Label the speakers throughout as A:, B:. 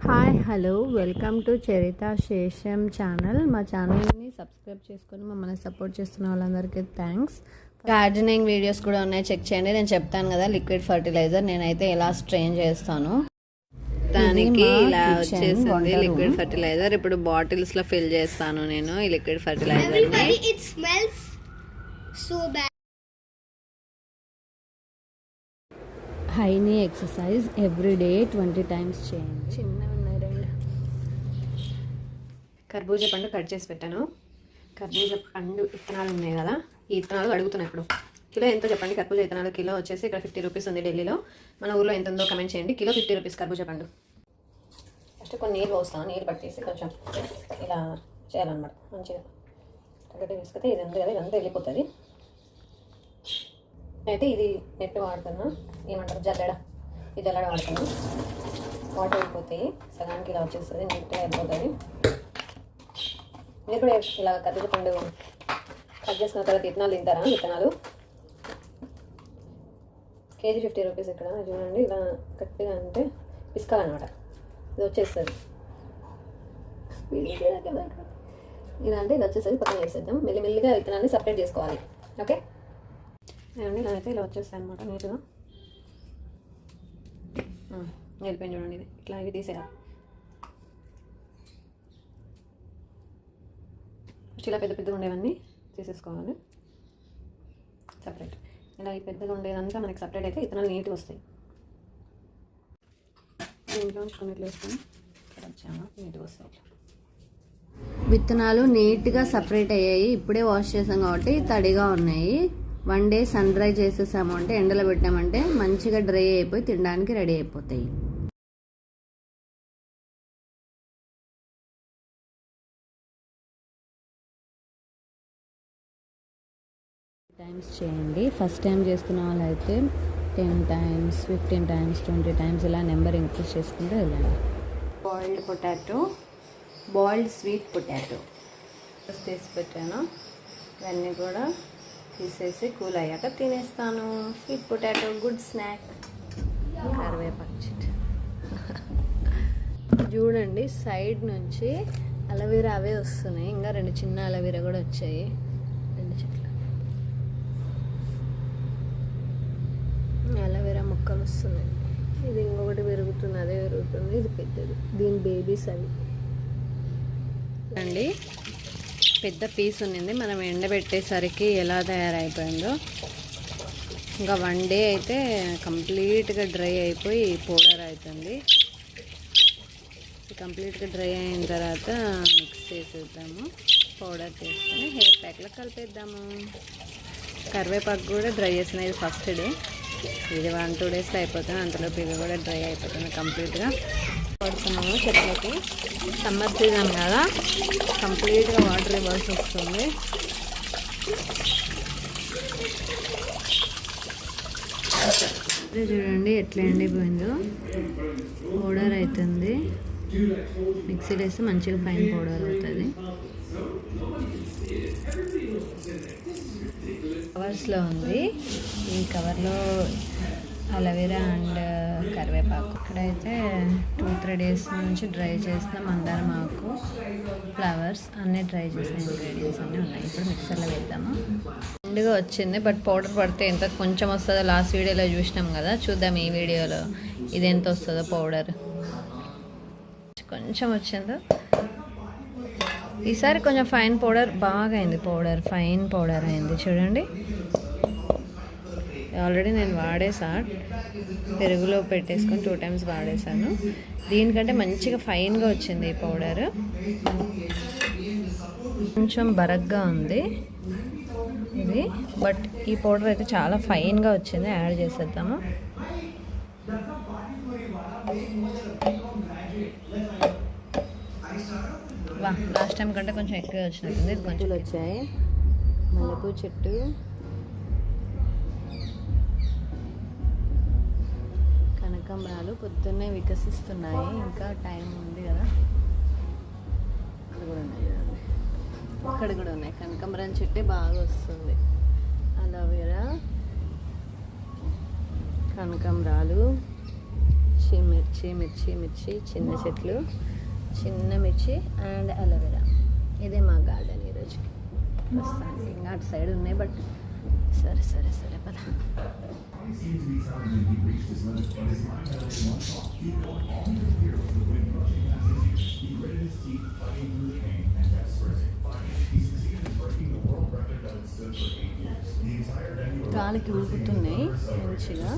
A: Hi hello welcome to చరిత శేషం channel. మా ఛానల్ని సబ్స్క్రైబ్ చేసుకొని మమ్మల్ని సపోర్ట్ చేస్తున్న వాళ్ళందరికీ థ్యాంక్స్. గార్డెనింగ్ వీడియోస్ కూడా ఉన్నాయి, చెక్ చేయండి. నేను చెప్తాను కదా లిక్విడ్ ఫర్టిలైజర్ నేనైతే ఎలా స్ట్రెయిన్ చేస్తాను. దానికి ఇలా వచ్చేసింది లిక్విడ్ ఫర్టిలైజర్. ఇప్పుడు బాటిల్స్లో ఫిల్ చేస్తాను నేను ఈ లిక్విడ్ ఫర్టిలైజర్. హైనీ ఎక్సర్సైజ్ ఎవ్రీడే 20 times చేయండి. చిన్నగా ఉన్నాయి రెండు. కర్బూజా పండు కట్ చేసి పెట్టాను. కర్బూజా పండు విత్తనాలు ఉన్నాయి కదా, ఈ విత్తనాలు అడుగుతున్నాయి. ఇప్పుడు కిలో ఎంతో చెప్పండి. కర్బూజా విత్తనాలు కిలో వచ్చేసి ఇక్కడ 50 రూపీస్ ఉంది ఢిల్లీలో. మన ఊళ్ళో ఎంత ఉందో కమెంట్ చేయండి. కిలో 50 రూపీస్ కర్బూజా పండు. ఫస్ట్ కొన్ని నీళ్ళు పోస్తాను. నీళ్ళు పట్టేసి కొంచెం ఇలా చేయాలన్నమాట. మంచిగా తగ్గట్టు తీసుకుంటే ఇది ఉంది కదా, ఇదంతా వెళ్ళిపోతుంది. అయితే ఇది నెట్ వాడుతున్నా, ఏమంటారు జల్లెడ, ఈ జల్లెడ వాడుతున్నా. వాటర్ వెళ్ళిపోతాయి, సగానికి ఇలా వచ్చేస్తుంది, నీట్గా వెళ్ళిపోతుంది. మీరు కూడా ఇలా కర్బూజా పండు కట్ చేసుకున్న తర్వాత విత్తనాలు తింటారా? విత్తనాలు కేజీ 50 రూపీస్. ఇక్కడ చూడండి, ఇలా గట్టిగా అంటే పిసుకాలన్నమాట, ఇది వచ్చేస్తుంది. ఇలా అంటే ఇది వచ్చేస్తుంది. పక్కన వేసేద్దాం. మెల్లిమెల్లిగా విత్తనాన్ని సపరేట్ చేసుకోవాలి. ఓకే, ఏమండి ఇలా అయితే ఇలా వచ్చేస్తాయి అనమాట. నీట్గా వెళ్ళిపోయింది చూడండి. ఇది ఇట్లా ఇవి తీసేయాలి. ఫస్ట్ ఇలా పెద్ద పెద్దగా ఉండేవన్నీ తీసేసుకోవాలి సపరేట్. ఇలా ఈ పెద్దగా ఉండేదంతా మనకి సపరేట్ అయితే విత్తనాలు నీట్గా వస్తాయి. ఇంట్లో ఉంచుకొని ఇట్లా వేసుకొని ఇక్కడ వచ్చాము, నీట్గా వస్తాయి. విత్తనాలు నీట్గా సపరేట్ అయ్యాయి. ఇప్పుడే వాష్ చేసాం కాబట్టి తడిగా ఉన్నాయి. 1 day సన్ డ్రై చేసేసాము అంటే, ఎండలో పెట్టామంటే మంచిగా డ్రై అయిపోయి తినడానికి రెడీ అయిపోతాయి. టైమ్స్ చేయండి. ఫస్ట్ టైం చేసుకున్న వాళ్ళు అయితే 10 times, 15 times, 20 times ఇలా నెంబర్ ఇంక్రీజ్ చేసుకుంటూ వెళ్ళండి. Boiled potato, boiled sweet potato తీసి పెట్టాను. ఇవన్నీ కూడా తీసేసి కూల్ అయ్యాక తినేస్తాను. Sweet potato good snack. కరివేపాకు చెట్టు చూడండి, సైడ్ నుంచి అలవీరా అవే వస్తున్నాయి. ఇంకా 2 చిన్న అలవీరా కూడా వచ్చాయి. 2 చెట్లు అలవీరా మొక్కలు వస్తున్నాయి. ఇది ఇంకొకటి పెరుగుతుంది, అదే పెరుగుతుంది. ఇది పెద్దది, దీని బేబీస్ అవి అండి. పెద్ద పీస్ ఉన్నింది, మనం ఎండబెట్టేసరికి ఎలా తయారైపోయిందో. ఇంకా 1 day అయితే కంప్లీట్గా డ్రై అయిపోయి పౌడర్ అవుతుంది. కంప్లీట్గా డ్రై అయిన తర్వాత మిక్స్ చేసేద్దాము. పౌడర్ చేసుకొని హెయిర్ ప్యాక్లో కలిపేద్దాము. కరివేపాకు కూడా డ్రై చేసిన, ఇది ఫస్ట్ డే. ఇది 1-2 daysలో అయిపోతుంది. అంతలోపు ఇది కూడా డ్రై అయిపోతుంది కంప్లీట్గా. పడుతున్నాము చెట్లకి. సమ్మర్ సీజన్ కదా, కంప్లీట్గా వాటర్ ఇవ్వాల్సి వస్తుంది. చూడండి ఎట్లా ఎండిపోయిందో. పౌడర్ అవుతుంది. మిక్సీ వేస్తే మంచిగా ఫైన్ పౌడర్ అవుతుంది. కవర్స్లో ఉంది. ఈ కవర్లో అలోవెరా అండ్ కరివేపాకు. ఇక్కడైతే 2-3 days నుంచి డ్రై చేసిన మందారం ఆకు, ఫ్లవర్స్ అన్నీ డ్రై చేసిన ఇంగ్రీడియంట్స్ అన్నీ ఉన్నాయి. ఇప్పుడు మిక్సర్లో వేద్దాము. ఎండుగా వచ్చింది, బట్ పౌడర్ పడితే ఎంత కొంచెం వస్తుందో లాస్ట్ వీడియోలో చూసినాం కదా. చూద్దాం ఈ వీడియోలో ఇది ఎంత వస్తుందో. పౌడర్ కొంచెం వచ్చిందో. ఈసారి కొంచెం ఫైన్ పౌడర్ బాగా అయింది. పౌడర్ ఫైన్ పౌడర్ అయింది చూడండి. ఆల్రెడీ నేను వాడేసా, పెరుగులో పెట్టేసుకొని 2 times వాడేసాను. దీనికంటే మంచిగా ఫైన్గా వచ్చింది ఈ పౌడర్. కొంచెం బరగ్గా ఉంది ఇది, బట్ ఈ పౌడర్ అయితే చాలా ఫైన్గా వచ్చింది. యాడ్ చేసేద్దాము. లాస్ట్ టైం కంటే కొంచెం ఎక్కువ వచ్చినట్టుంది. ఇది కొంచెం వచ్చాయి. మల్లెపూ చెట్టు, కనకాంబరాలు పొద్దున్నే వికసిస్తున్నాయి. ఇంకా టైం ఉంది కదా. ఇక్కడ కూడా ఉన్నాయి. కనకాంబరం చెట్టే బాగా వస్తుంది. అలోవెరా, కనకాంబరాలు, మిర్చి మిర్చి మిర్చి చిన్న చెట్లు, చిన్న మిర్చి అండ్ అలోవెరా. ఇదే మా గార్డెన్ ఈరోజు ప్రస్తుతానికి. ఇంకా అటు సైడ్ ఉన్నాయి, బట్ సరే సరే సరే పద. గాలికి ఊపుతున్నాయి మంచిగా,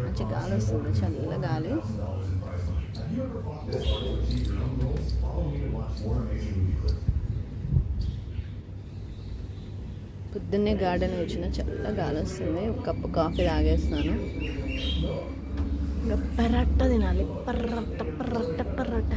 A: మంచి గాలి వస్తుంది, చల్ల గాలి. పొద్దున్నే గార్డెన్ వచ్చిన చల్ల గాలి వస్తుంది. ఒక కప్పు కాఫీ తాగేస్తాను. ఇంకా పరాట తినాలి, పర్రట్ట పర్రట్ట పర్రట్ట.